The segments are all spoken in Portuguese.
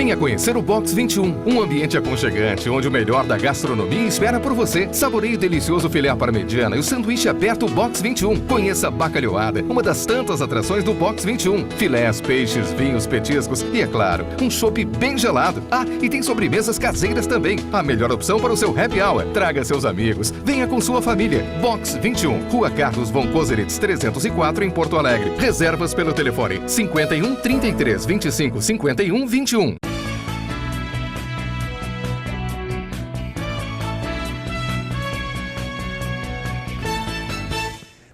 Venha conhecer o Box 21, um ambiente aconchegante onde o melhor da gastronomia espera por você. Saboreie o delicioso filé à parmegiana e o sanduíche aberto Box 21. Conheça a bacalhoada, uma das tantas atrações do Box 21. Filés, peixes, vinhos, petiscos e, é claro, um chopp bem gelado. Ah, e tem sobremesas caseiras também. A melhor opção para o seu happy hour. Traga seus amigos. Venha com sua família. Box 21, Rua Carlos von Koselitz 304 em Porto Alegre. Reservas pelo telefone 51 33 25 51 21.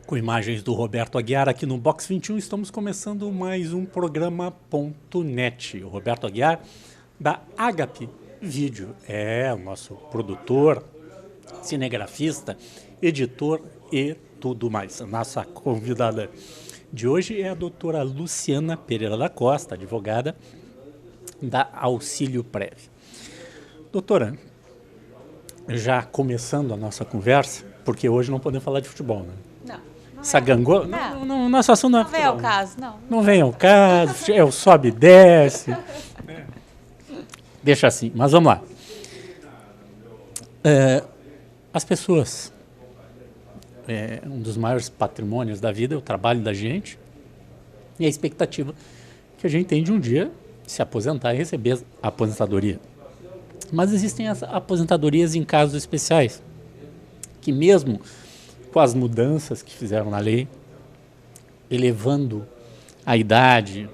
Com imagens do Roberto Aguiar aqui no Box 21, estamos começando mais um programa .net. O Roberto Aguiar, da Agape Vídeo, é o nosso produtor, cinegrafista, editor e tudo mais. A nossa convidada de hoje é a doutora Luciana Pereira da Costa, advogada da Auxílio Prévio. Doutora, já começando a nossa conversa, porque hoje não podemos falar de futebol, né? Sagangô? Não, nosso assunto não é futebol. Não vem ao caso, não. Não vem ao caso, é o sobe e desce. Deixa assim, mas vamos lá. As pessoas, um dos maiores patrimônios da vida é o trabalho da gente e a expectativa que a gente tem de um dia se aposentar e receber a aposentadoria. Mas existem as aposentadorias em casos especiais, que mesmo com as mudanças que fizeram na lei, elevando a idade,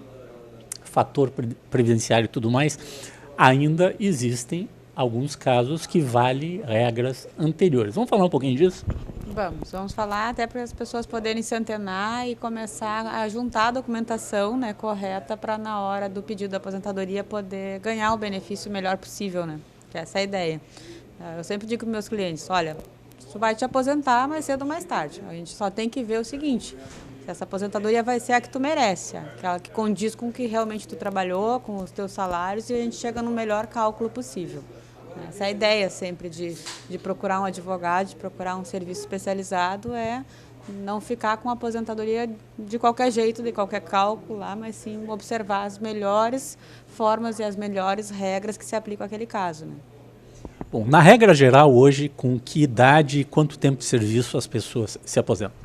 fator previdenciário e tudo mais, ainda existem alguns casos que valem regras anteriores. Vamos falar um pouquinho disso? Vamos falar até para as pessoas poderem se antenar e começar a juntar a documentação, né, correta para na hora do pedido da aposentadoria poder ganhar o benefício melhor possível, né? Que essa é a ideia. Eu sempre digo para meus clientes, olha, tu vai te aposentar mais cedo ou mais tarde. A gente só tem que ver o seguinte, se essa aposentadoria vai ser a que tu merece, aquela que condiz com o que realmente tu trabalhou, com os teus salários, e a gente chega no melhor cálculo possível. Essa é a ideia sempre de procurar um advogado, de procurar um serviço especializado, é não ficar com a aposentadoria de qualquer jeito, de qualquer cálculo lá, mas sim observar as melhores formas e as melhores regras que se aplicam àquele caso, né? Bom, na regra geral, hoje, com que idade e quanto tempo de serviço as pessoas se aposentam?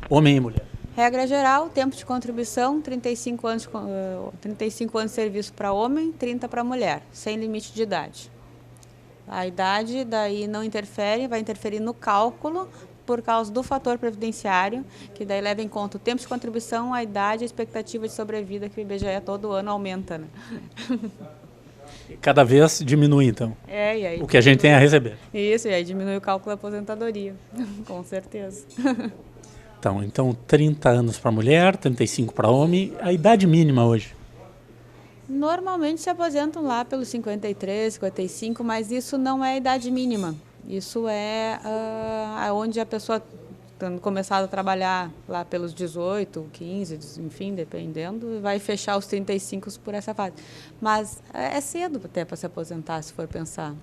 Homem e mulher. Regra geral, tempo de contribuição, 35 anos de serviço para homem, 30 para mulher, sem limite de idade. A idade daí não interfere, vai interferir no cálculo por causa do fator previdenciário, que daí leva em conta o tempo de contribuição, a idade e a expectativa de sobrevida, que o IBGE todo ano aumenta, né? Cada vez diminui, então, e aí o que a gente tem a receber. Isso, e aí diminui o cálculo da aposentadoria, com certeza. Então 30 anos para mulher, 35 para homem, a idade mínima hoje? Normalmente se aposentam lá pelos 53, 55, mas isso não é a idade mínima. Isso é onde a pessoa, tendo começado a trabalhar lá pelos 18, 15, enfim, dependendo, vai fechar os 35 por essa fase. Mas é cedo até para se aposentar, se for pensar.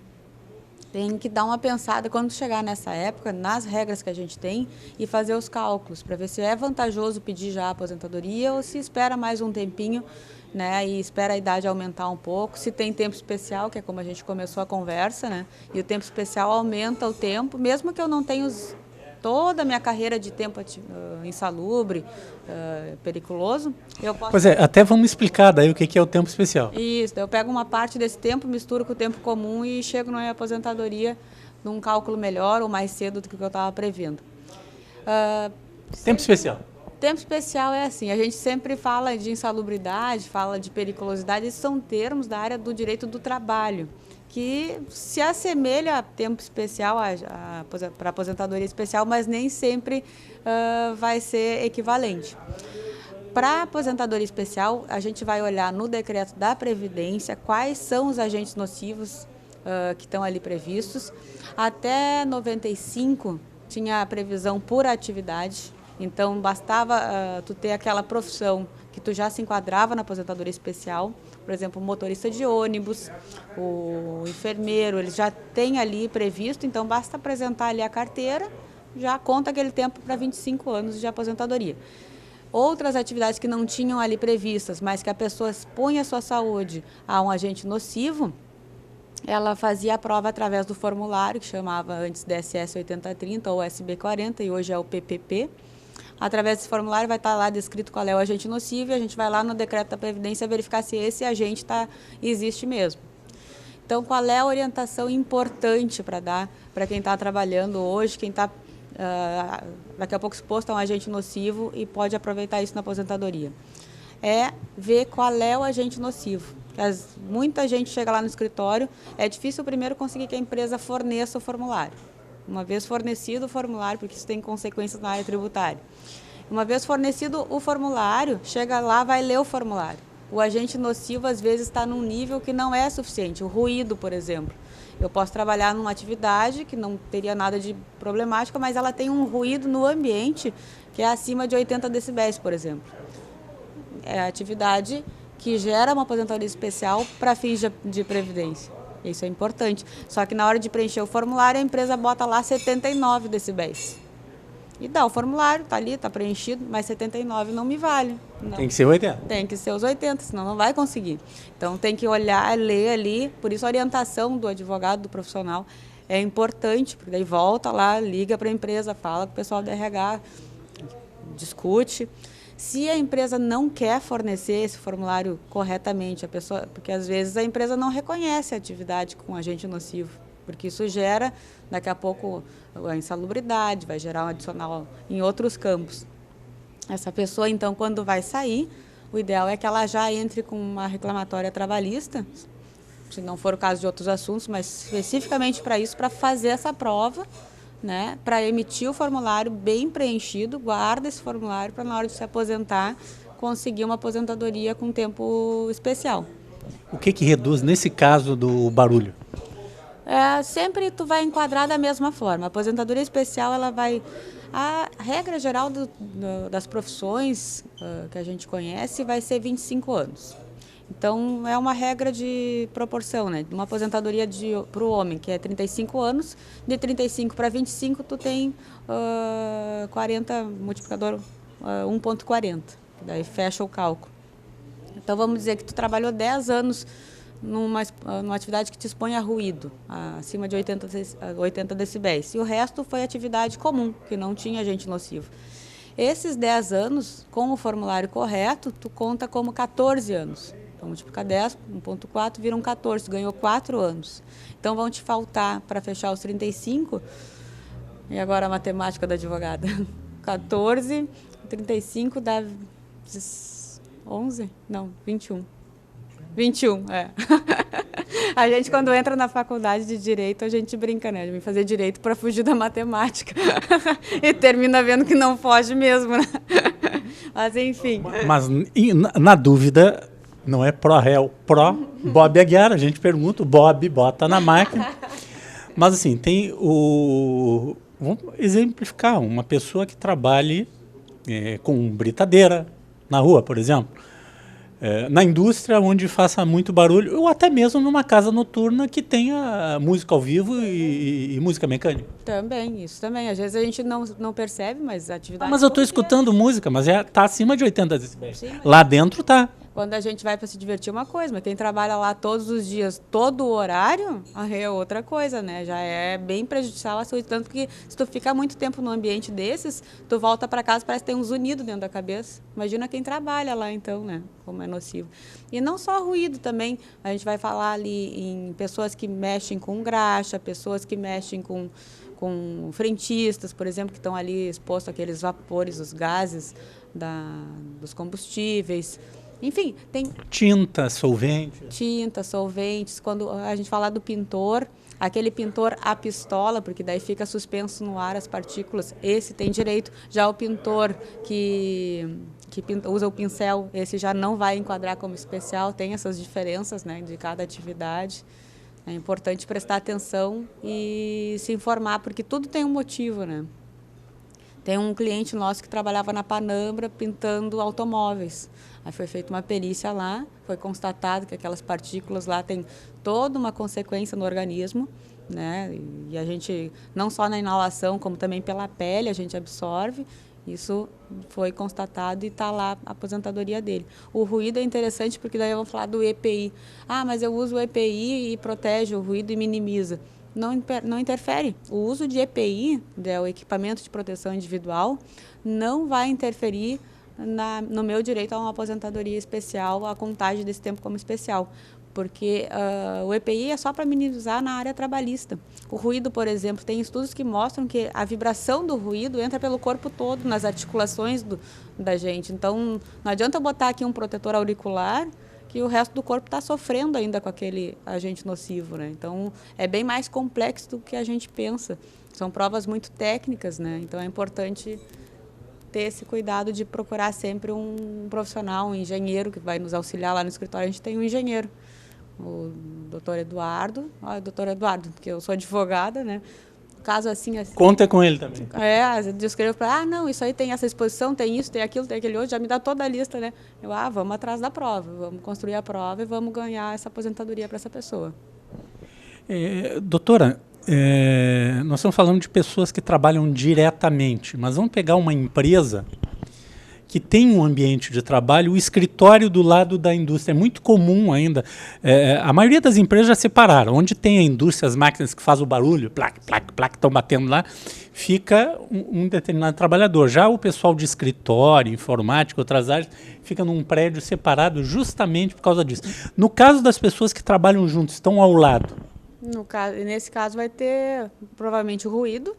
Tem que dar uma pensada quando chegar nessa época, nas regras que a gente tem, e fazer os cálculos, para ver se é vantajoso pedir já a aposentadoria ou se espera mais um tempinho, né, e espera a idade aumentar um pouco. Se tem tempo especial, que é como a gente começou a conversa, né, e o tempo especial aumenta o tempo, mesmo que eu não tenha toda a minha carreira de tempo insalubre, periculoso, eu posso... Pois é, até vamos explicar daí o que é o tempo especial. Isso, eu pego uma parte desse tempo, misturo com o tempo comum e chego na aposentadoria num cálculo melhor ou mais cedo do que eu estava prevendo. Tempo especial. Tempo especial é assim, a gente sempre fala de insalubridade, fala de periculosidade, esses são termos da área do direito do trabalho, que se assemelha a tempo especial, para aposentadoria especial, mas nem sempre vai ser equivalente. Para aposentadoria especial, a gente vai olhar no decreto da Previdência quais são os agentes nocivos que estão ali previstos. Até 95 tinha a previsão por atividade, então bastava tu ter aquela profissão que tu já se enquadrava na aposentadoria especial, por exemplo, o motorista de ônibus, o enfermeiro, eles já têm ali previsto, então basta apresentar ali a carteira, já conta aquele tempo para 25 anos de aposentadoria. outras atividades que não tinham ali previstas, mas que a pessoa expõe a sua saúde a um agente nocivo, ela fazia a prova através do formulário, que chamava antes DSS 8030 ou SB40, e hoje é o PPP. Através desse formulário vai estar lá descrito qual é o agente nocivo, e a gente vai lá no decreto da Previdência verificar se esse agente existe mesmo. Então, qual é a orientação importante para dar para quem está trabalhando hoje, quem está daqui a pouco exposto a um agente nocivo e pode aproveitar isso na aposentadoria? É ver qual é o agente nocivo. Muita gente chega lá no escritório, é difícil primeiro conseguir que a empresa forneça o formulário. Uma vez fornecido o formulário, porque isso tem consequências na área tributária. Uma vez fornecido o formulário, chega lá, vai ler o formulário. O agente nocivo, às vezes, está num nível que não é suficiente. O ruído, por exemplo. Eu posso trabalhar numa atividade que não teria nada de problemática, mas ela tem um ruído no ambiente que é acima de 80 decibéis, por exemplo. É a atividade que gera uma aposentadoria especial para fins de previdência. Isso é importante. Só que na hora de preencher o formulário, a empresa bota lá 79 decibéis. E dá o formulário, está ali, está preenchido, mas 79 não me vale. Não. Tem que ser 80. Tem que ser os 80, senão não vai conseguir. Então tem que olhar, ler ali, por isso a orientação do advogado, do profissional, é importante, porque daí volta lá, liga para a empresa, fala com o pessoal do RH, discute. Se a empresa não quer fornecer esse formulário corretamente, porque às vezes a empresa não reconhece a atividade com agente nocivo, porque isso gera, daqui a pouco, a insalubridade, vai gerar um adicional em outros campos. Essa pessoa, então, quando vai sair, o ideal é que ela já entre com uma reclamatória trabalhista, se não for o caso de outros assuntos, mas especificamente para isso, para fazer essa prova, né, para emitir o formulário bem preenchido, guarda esse formulário para, na hora de se aposentar, conseguir uma aposentadoria com tempo especial. O que reduz, nesse caso, do barulho? Sempre tu vai enquadrar da mesma forma. A aposentadoria especial, ela vai... A regra geral das profissões que a gente conhece vai ser 25 anos. Então, é uma regra de proporção, né? Uma aposentadoria para o homem, que é 35 anos, de 35 para 25, tu tem 40, multiplicador 1,40. Daí fecha o cálculo. Então, vamos dizer que tu trabalhou 10 anos numa atividade que te expõe a ruído, acima de 80 decibéis. E o resto foi atividade comum, que não tinha agente nocivo. Esses 10 anos, com o formulário correto, tu conta como 14 anos. Então, multiplica 10, 1,4, viram 14, tu ganhou 4 anos. Então, vão te faltar, para fechar os 35, e agora a matemática da advogada, 14, 35 dá 11? Não, 21. 21, é. A gente, quando entra na faculdade de Direito, a gente brinca, né? De vir fazer Direito para fugir da matemática. E termina vendo que não foge mesmo, né? Mas, enfim. Mas, na dúvida, não é pró-réu, pró-Bob Aguiar. A gente pergunta, o Bob bota na máquina. Mas, assim, tem o... Vamos exemplificar, uma pessoa que trabalhe com britadeira na rua, por exemplo. Na indústria, onde faça muito barulho, ou até mesmo numa casa noturna que tenha música ao vivo e música mecânica. Também, isso também. Às vezes a gente não percebe, mas a atividade... Mas eu estou escutando música, mas está acima de 80 decibéis. Sim, lá dentro está. Quando a gente vai para se divertir é uma coisa, mas quem trabalha lá todos os dias, todo o horário, é outra coisa, né? Já é bem prejudicial à saúde. Tanto que se tu ficar muito tempo num ambiente desses, tu volta para casa, parece que tem um zunido dentro da cabeça. Imagina quem trabalha lá, então, né? Como é nocivo. E não só ruído também. A gente vai falar ali em pessoas que mexem com graxa, pessoas que mexem com frentistas, por exemplo, que estão ali expostos àqueles vapores, os gases dos combustíveis. Enfim, tem... Tinta, solvente. Tinta, solventes. Quando a gente fala do pintor, aquele pintor a pistola, porque daí fica suspenso no ar as partículas, esse tem direito. Já o pintor que usa o pincel, esse já não vai enquadrar como especial, tem essas diferenças, né, de cada atividade. É importante prestar atenção e se informar, porque tudo tem um motivo, né? Tem um cliente nosso que trabalhava na Panambra pintando automóveis. Aí foi feita uma perícia lá, foi constatado que aquelas partículas lá têm toda uma consequência no organismo, né? E a gente, não só na inalação, como também pela pele, a gente absorve. Isso foi constatado e está lá a aposentadoria dele. O ruído é interessante porque daí vamos falar do EPI. Ah, mas eu uso o EPI e protege o ruído e minimiza. Não interfere. O uso de EPI, o equipamento de proteção individual, não vai interferir no meu direito a uma aposentadoria especial, a contagem desse tempo como especial. Porque o EPI é só para minimizar na área trabalhista. O ruído, por exemplo, tem estudos que mostram que a vibração do ruído entra pelo corpo todo, nas articulações da gente. Então, não adianta eu botar aqui um protetor auricular que o resto do corpo está sofrendo ainda com aquele agente nocivo, né? Então, é bem mais complexo do que a gente pensa. São provas muito técnicas, né? Então, é importante ter esse cuidado de procurar sempre um profissional, um engenheiro que vai nos auxiliar lá no escritório. A gente tem um engenheiro, o doutor Eduardo, porque eu sou advogada, né? Caso assim... Conta com ele também. Eu escrevo para não, isso aí tem essa exposição, tem isso, tem aquilo, tem aquele outro, já me dá toda a lista, né? Vamos atrás da prova, vamos construir a prova e vamos ganhar essa aposentadoria para essa pessoa. Doutora, nós estamos falando de pessoas que trabalham diretamente, mas vamos pegar uma empresa que tem um ambiente de trabalho, o escritório do lado da indústria. É muito comum ainda. A maioria das empresas já separaram. Onde tem a indústria, as máquinas que fazem o barulho, plac, plac, plac, estão batendo lá, fica um determinado trabalhador. Já o pessoal de escritório, informática, outras áreas, fica num prédio separado justamente por causa disso. No caso das pessoas que trabalham juntos, estão ao lado. Nesse caso vai ter provavelmente o ruído,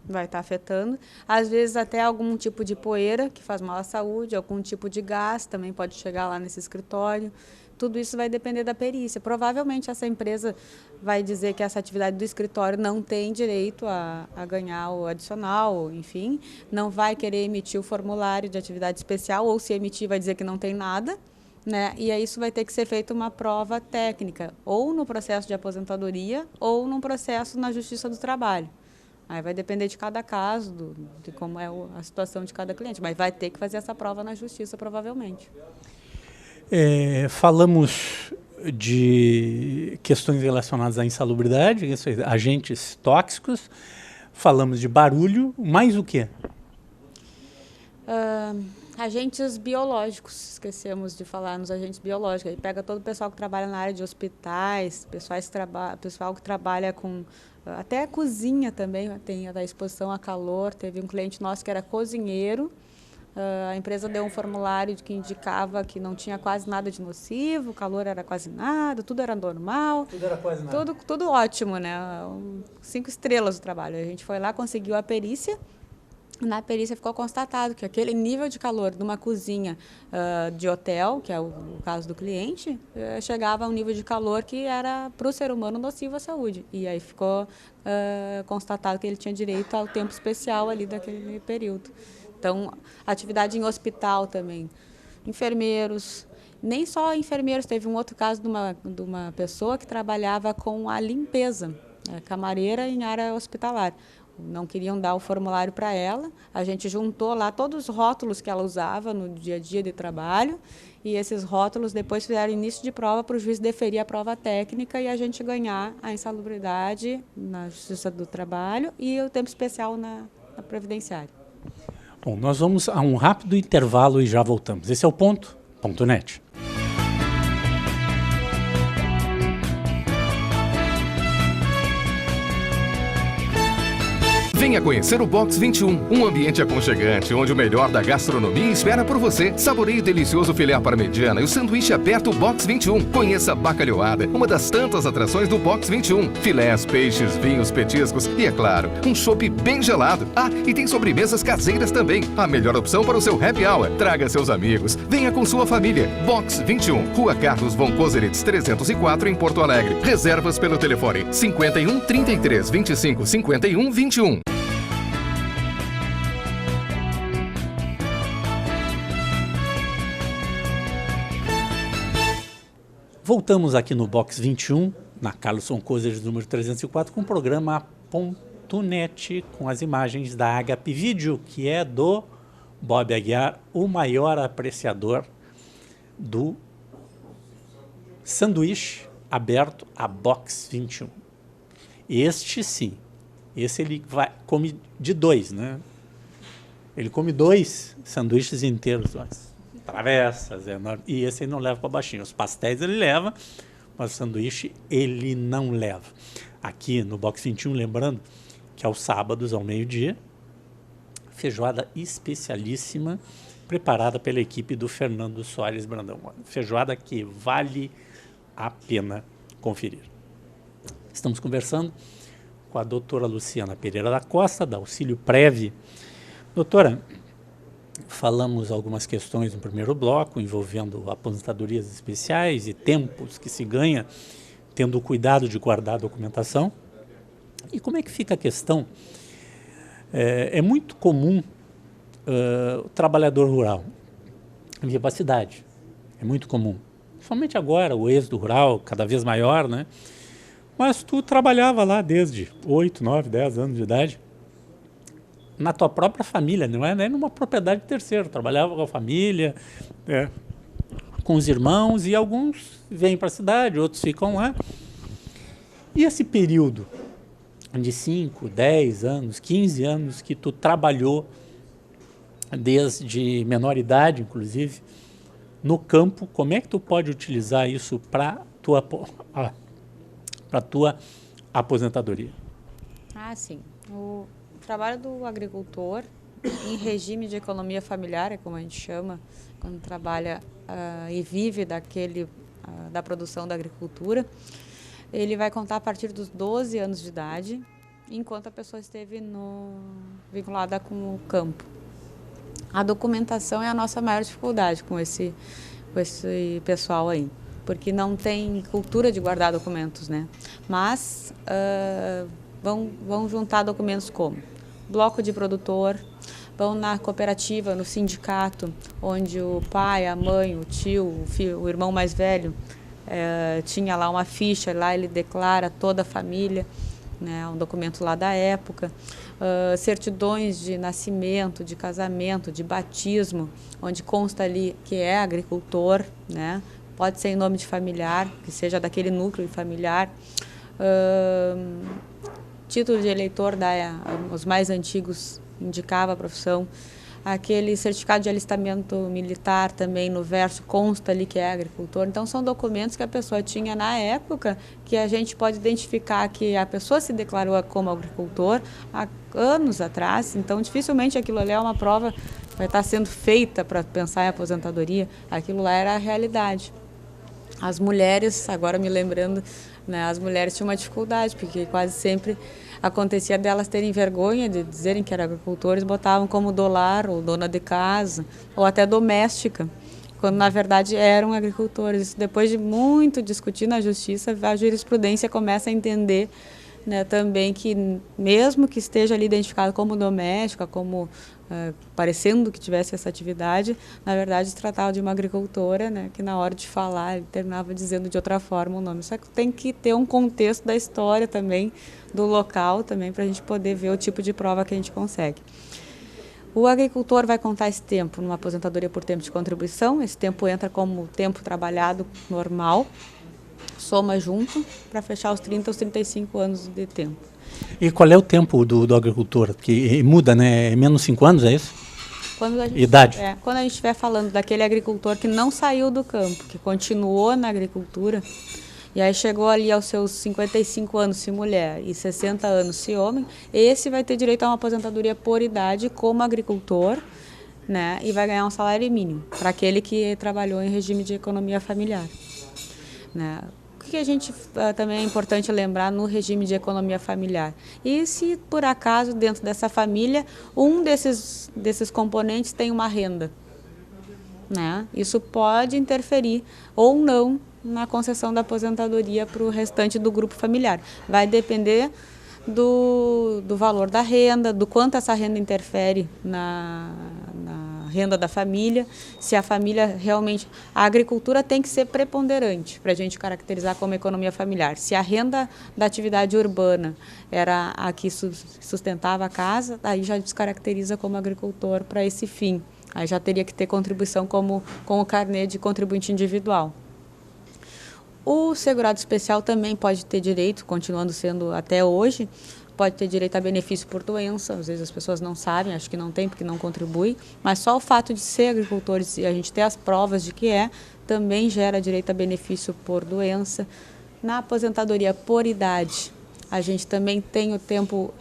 vai estar afetando. Às vezes até algum tipo de poeira que faz mal à saúde, algum tipo de gás também pode chegar lá nesse escritório. Tudo isso vai depender da perícia. Provavelmente essa empresa vai dizer que essa atividade do escritório não tem direito a ganhar o adicional, enfim. Não vai querer emitir o formulário de atividade especial, ou se emitir vai dizer que não tem nada, né? E aí isso vai ter que ser feita uma prova técnica, ou no processo de aposentadoria, ou num processo na Justiça do Trabalho. Aí vai depender de cada caso, de como é a situação de cada cliente, mas vai ter que fazer essa prova na justiça, provavelmente. Falamos de questões relacionadas à insalubridade, agentes tóxicos, falamos de barulho, mais o quê? Agentes biológicos, esquecemos de falar nos agentes biológicos. Aí pega todo o pessoal que trabalha na área de hospitais, pessoal que trabalha com... Até a cozinha também tem a exposição a calor. Teve um cliente nosso que era cozinheiro. A empresa deu um formulário que indicava que não tinha quase nada de nocivo, o calor era quase nada, tudo era normal. Tudo era quase nada. Tudo ótimo, né? 5 estrelas o trabalho. A gente foi lá, conseguiu a perícia. Na perícia ficou constatado que aquele nível de calor de uma cozinha de hotel, que é o caso do cliente, chegava a um nível de calor que era para o ser humano nocivo à saúde. E aí ficou constatado que ele tinha direito ao tempo especial ali daquele período. Então, atividade em hospital também. Enfermeiros, nem só enfermeiros, teve um outro caso de uma pessoa que trabalhava com a limpeza, camareira em área hospitalar. Não queriam dar o formulário para ela, a gente juntou lá todos os rótulos que ela usava no dia a dia de trabalho, e esses rótulos depois fizeram início de prova para o juiz deferir a prova técnica e a gente ganhar a insalubridade na Justiça do Trabalho e o tempo especial na Previdenciária. Bom, nós vamos a um rápido intervalo e já voltamos. Esse é o Ponto.net. Venha conhecer o Box 21, um ambiente aconchegante onde o melhor da gastronomia espera por você. Saboreie o delicioso filé à parmegiana e o sanduíche aberto Box 21. Conheça a bacalhoada, uma das tantas atrações do Box 21. Filés, peixes, vinhos, petiscos e, é claro, um chopp bem gelado. Ah, e tem sobremesas caseiras também. A melhor opção para o seu happy hour. Traga seus amigos. Venha com sua família. Box 21, Rua Carlos von Koselitz 304 em Porto Alegre. Reservas pelo telefone 51 33 25 51 21. Voltamos aqui no Box 21, na Carlos von Koselitz, número 304, com o programa Ponto.net, com as imagens da Agape Vídeo, que é do Bob Aguiar, o maior apreciador do sanduíche aberto a Box 21. Este sim, esse ele come de 2, né? Ele come 2 sanduíches inteiros, travessas, e esse ele não leva para baixinho. Os pastéis ele leva, mas o sanduíche ele não leva. Aqui no Box 21, lembrando que aos sábados, ao meio-dia, feijoada especialíssima, preparada pela equipe do Fernando Soares Brandão. Feijoada que vale a pena conferir. Estamos conversando com a doutora Luciana Pereira da Costa, da Auxílio Prev. Doutora, falamos algumas questões no primeiro bloco, envolvendo aposentadorias especiais e tempos que se ganha tendo o cuidado de guardar a documentação. E como é que fica a questão? É muito comum o trabalhador rural vir para a cidade. É muito comum. Somente agora, o êxodo rural, cada vez maior, né? Mas tu trabalhava lá desde 8, 9, 10 anos de idade, na tua própria família, não é nem numa propriedade de terceiro. Trabalhava com a família, com os irmãos, e alguns vêm para a cidade, outros ficam lá. E esse período de 5, 10 anos, 15 anos que tu trabalhou, desde menor idade, inclusive, no campo, como é que tu pode utilizar isso para tua aposentadoria? Sim. O trabalho do agricultor em regime de economia familiar, é como a gente chama, quando trabalha e vive da produção da agricultura, ele vai contar a partir dos 12 anos de idade, enquanto a pessoa esteve vinculada com o campo. A documentação é a nossa maior dificuldade com esse pessoal aí, porque não tem cultura de guardar documentos, né? Mas vão juntar documentos como bloco de produtor, vão na cooperativa, no sindicato, onde o pai, a mãe, o tio, o filho, o irmão mais velho tinha lá uma ficha, lá ele declara toda a família, né, um documento lá da época, certidões de nascimento, de casamento, de batismo, onde consta ali que é agricultor, né, pode ser em nome de familiar, que seja daquele núcleo familiar, título de eleitor, os mais antigos indicava a profissão, aquele certificado de alistamento militar também no verso consta ali que é agricultor. Então são documentos que a pessoa tinha na época, que a gente pode identificar que a pessoa se declarou como agricultor há anos atrás, então dificilmente aquilo ali é uma prova que vai estar sendo feita para pensar em aposentadoria, aquilo lá era a realidade. As mulheres, agora me lembrando, né, as mulheres tinham uma dificuldade, porque quase sempre acontecia delas terem vergonha de dizerem que eram agricultores, botavam como dolar ou dona de casa, ou até doméstica, quando na verdade eram agricultores. Isso, depois de muito discutir na justiça, a jurisprudência começa a entender, né, também que mesmo que esteja ali identificado como doméstica, como parecendo que tivesse essa atividade, na verdade se tratava de uma agricultora, né, que na hora de falar ele terminava dizendo de outra forma o nome. Só que tem que ter um contexto da história também, do local também, para a gente poder ver o tipo de prova que a gente consegue. O agricultor vai contar esse tempo numa aposentadoria por tempo de contribuição, esse tempo entra como tempo trabalhado normal, soma junto para fechar os 30 aos 35 anos de tempo. E qual é o tempo do agricultor? Que muda, né? É menos 5 anos, é isso? Idade? Quando a gente estiver falando daquele agricultor que não saiu do campo, que continuou na agricultura, e aí chegou ali aos seus 55 anos se mulher e 60 anos se homem, esse vai ter direito a uma aposentadoria por idade como agricultor, né? E vai ganhar um salário mínimo para aquele que trabalhou em regime de economia familiar, né? O que a gente também é importante lembrar no regime de economia familiar? E se por acaso dentro dessa família um desses componentes tem uma renda, né? Isso pode interferir ou não na concessão da aposentadoria para o restante do grupo familiar. Vai depender do valor da renda, do quanto essa renda interfere na renda da família, se a família realmente... A agricultura tem que ser preponderante para a gente caracterizar como economia familiar. Se a renda da atividade urbana era a que sustentava a casa, aí já descaracteriza como agricultor para esse fim. Aí já teria que ter contribuição com o carnê de contribuinte individual. O segurado especial também pode ter direito, continuando sendo até hoje, pode ter direito a benefício por doença, às vezes as pessoas não sabem, acho que não tem porque não contribui, mas só o fato de ser agricultores e a gente ter as provas de que também gera direito a benefício por doença. Na aposentadoria por idade, a gente também tem o tempo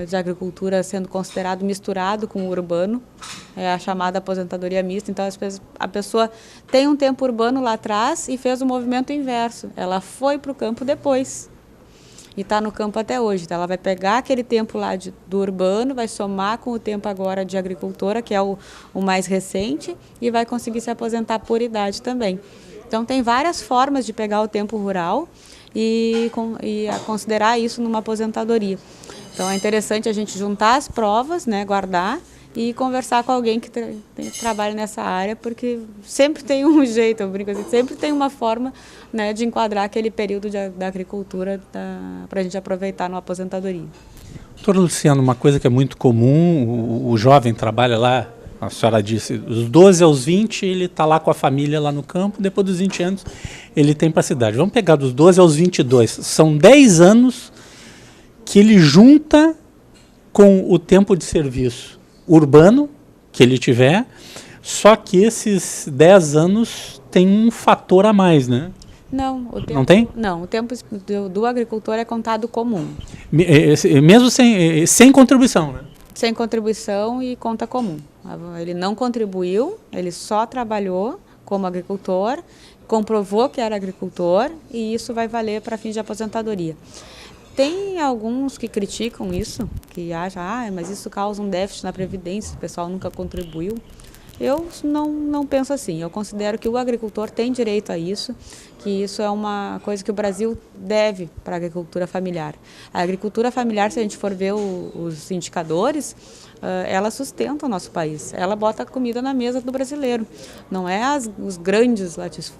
de agricultura sendo considerado misturado com o urbano, é a chamada aposentadoria mista. Então, a pessoa tem um tempo urbano lá atrás e fez o movimento inverso. Ela foi para o campo depois e está no campo até hoje. Então, ela vai pegar aquele tempo lá do urbano, vai somar com o tempo agora de agricultora, que é o mais recente, e vai conseguir se aposentar por idade também. Então, tem várias formas de pegar o tempo rural e considerar isso numa aposentadoria. Então, é interessante a gente juntar as provas, né, guardar e conversar com alguém que trabalha nessa área, porque sempre tem um jeito, eu brinco assim, sempre tem uma forma, né, de enquadrar aquele período da agricultura para a gente aproveitar numa aposentadoria. Doutor Luciano, uma coisa que é muito comum, o jovem trabalha lá, a senhora disse, dos 12 aos 20 ele está lá com a família lá no campo, depois dos 20 anos ele tem para a cidade. Vamos pegar dos 12 aos 22, são 10 anos que ele junta com o tempo de serviço urbano que ele tiver, só que esses 10 anos tem um fator a mais, né? Não, não tem? Não, o tempo do agricultor é contado comum. Mesmo sem contribuição, né? Sem contribuição e conta comum. Ele não contribuiu, ele só trabalhou como agricultor, comprovou que era agricultor e isso vai valer para fins de aposentadoria. Tem alguns que criticam isso, que acham, mas isso causa um déficit na Previdência, o pessoal nunca contribuiu. Eu não penso assim, eu considero que o agricultor tem direito a isso, que isso é uma coisa que o Brasil deve para a agricultura familiar. A agricultura familiar, se a gente for ver os indicadores, ela sustenta o nosso país, ela bota comida na mesa do brasileiro. Não é os grandes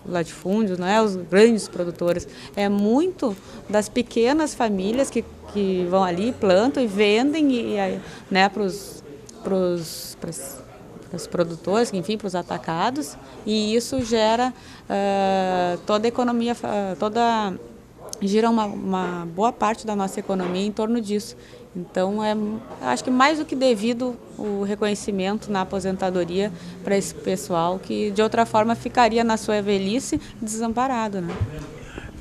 latifúndios, não é os grandes produtores, é muito das pequenas famílias que vão ali, plantam e vendem né, para os produtores, enfim, para os atacados, e isso gera toda a economia, gira uma boa parte da nossa economia em torno disso. Então, acho que mais do que devido o reconhecimento na aposentadoria para esse pessoal que, de outra forma, ficaria na sua velhice desamparado, né?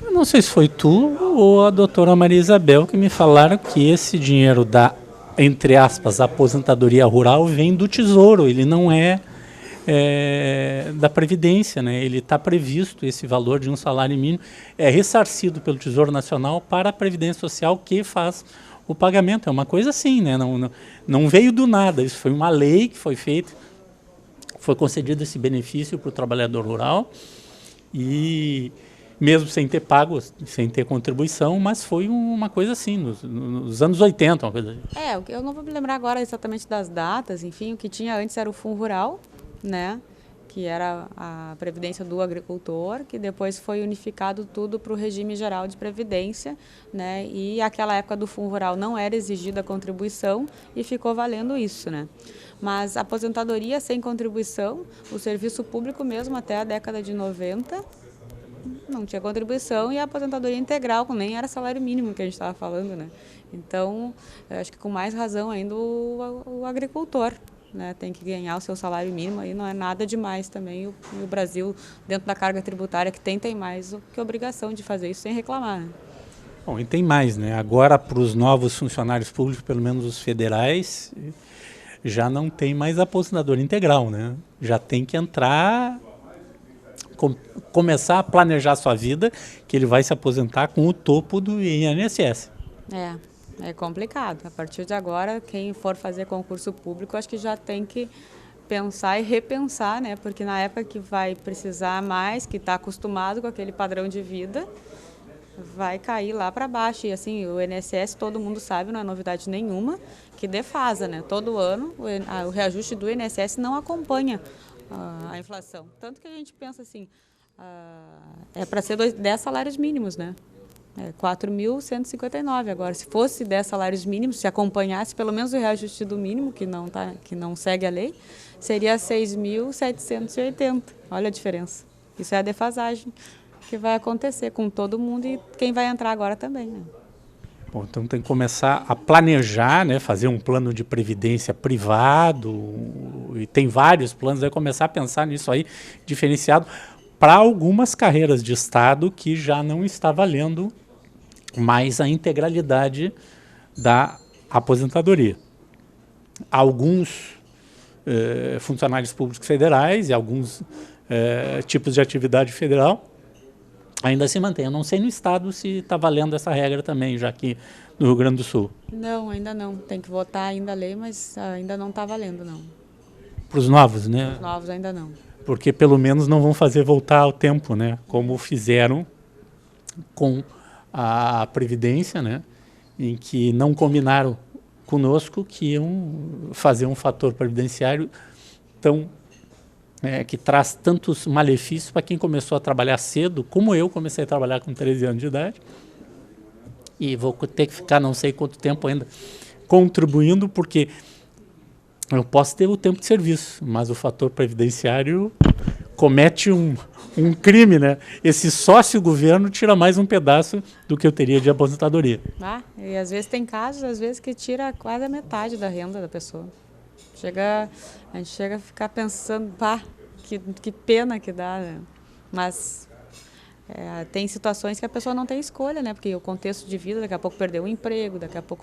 Eu não sei se foi tu ou a doutora Maria Isabel que me falaram que esse dinheiro da, entre aspas, aposentadoria rural vem do Tesouro, ele não é da Previdência, né? Ele está previsto, esse valor de um salário mínimo, é ressarcido pelo Tesouro Nacional para a Previdência Social que faz o pagamento. É uma coisa assim, né? Não veio do nada, isso foi uma lei que foi feita, foi concedido esse benefício para o trabalhador rural e mesmo sem ter pago, sem ter contribuição, mas foi uma coisa assim, nos anos 80, uma coisa assim. Eu não vou me lembrar agora exatamente das datas, enfim, o que tinha antes era o Fundo Rural, né, que era a previdência do agricultor, que depois foi unificado tudo para o regime geral de previdência, né, e aquela época do Fundo Rural não era exigida a contribuição e ficou valendo isso, né. Mas a aposentadoria sem contribuição, o serviço público mesmo até a década de 90, não tinha contribuição e a aposentadoria integral, nem era salário mínimo que a gente estava falando, né. Então, eu acho que com mais razão ainda o agricultor, né, tem que ganhar o seu salário mínimo, aí não é nada demais também. O Brasil, dentro da carga tributária que tem mais do que obrigação de fazer isso sem reclamar. Né? Bom, e tem mais, né? Agora para os novos funcionários públicos, pelo menos os federais, já não tem mais aposentadoria integral, né? Já tem que entrar, começar a planejar a sua vida, que ele vai se aposentar com o topo do INSS. É complicado. A partir de agora, quem for fazer concurso público, acho que já tem que pensar e repensar, né? Porque na época que vai precisar mais, que está acostumado com aquele padrão de vida, vai cair lá para baixo. E assim, o INSS, todo mundo sabe, não é novidade nenhuma, que defasa, né? Todo ano, o reajuste do INSS não acompanha a inflação. Tanto que a gente pensa assim, é para ser 10 salários mínimos, né? 4.159 agora. Se fosse 10 salários mínimos, se acompanhasse pelo menos o reajuste do mínimo, que não segue a lei, seria 6.780. Olha a diferença. Isso é a defasagem que vai acontecer com todo mundo e quem vai entrar agora também. Né? Bom, então tem que começar a planejar, né, fazer um plano de previdência privado, e tem vários planos, aí começar a pensar nisso aí, diferenciado, para algumas carreiras de Estado que já não está valendo mais a integralidade da aposentadoria. Alguns funcionários públicos federais e alguns tipos de atividade federal ainda se mantém. Eu não sei no Estado se está valendo essa regra também, já aqui no Rio Grande do Sul. Não, ainda não. Tem que votar ainda a lei, mas ainda não está valendo, não. Para os novos, né? Os novos ainda não. Porque pelo menos não vão fazer voltar ao tempo, né? Como fizeram com a Previdência, né? Em que não combinaram conosco que iam fazer um fator previdenciário tão que traz tantos malefícios para quem começou a trabalhar cedo, como eu comecei a trabalhar com 13 anos de idade, e vou ter que ficar não sei quanto tempo ainda contribuindo, porque eu posso ter o tempo de serviço, mas o fator previdenciário comete um crime, né? Esse sócio-governo tira mais um pedaço do que eu teria de aposentadoria. E às vezes tem casos, às vezes, que tira quase a metade da renda da pessoa. A gente chega a ficar pensando, que pena que dá, né? Mas tem situações que a pessoa não tem escolha, né? Porque o contexto de vida, daqui a pouco perdeu o emprego, daqui a pouco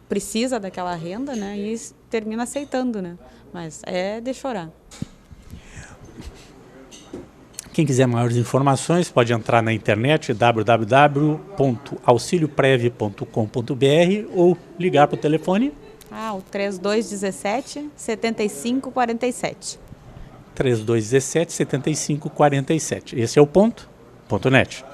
precisa daquela renda, né? E termina aceitando, né? Mas é de chorar. Quem quiser maiores informações pode entrar na internet www.auxilioprev.com.br ou ligar para o telefone. O 3217-7547. 3217-7547. Esse é o ponto.net.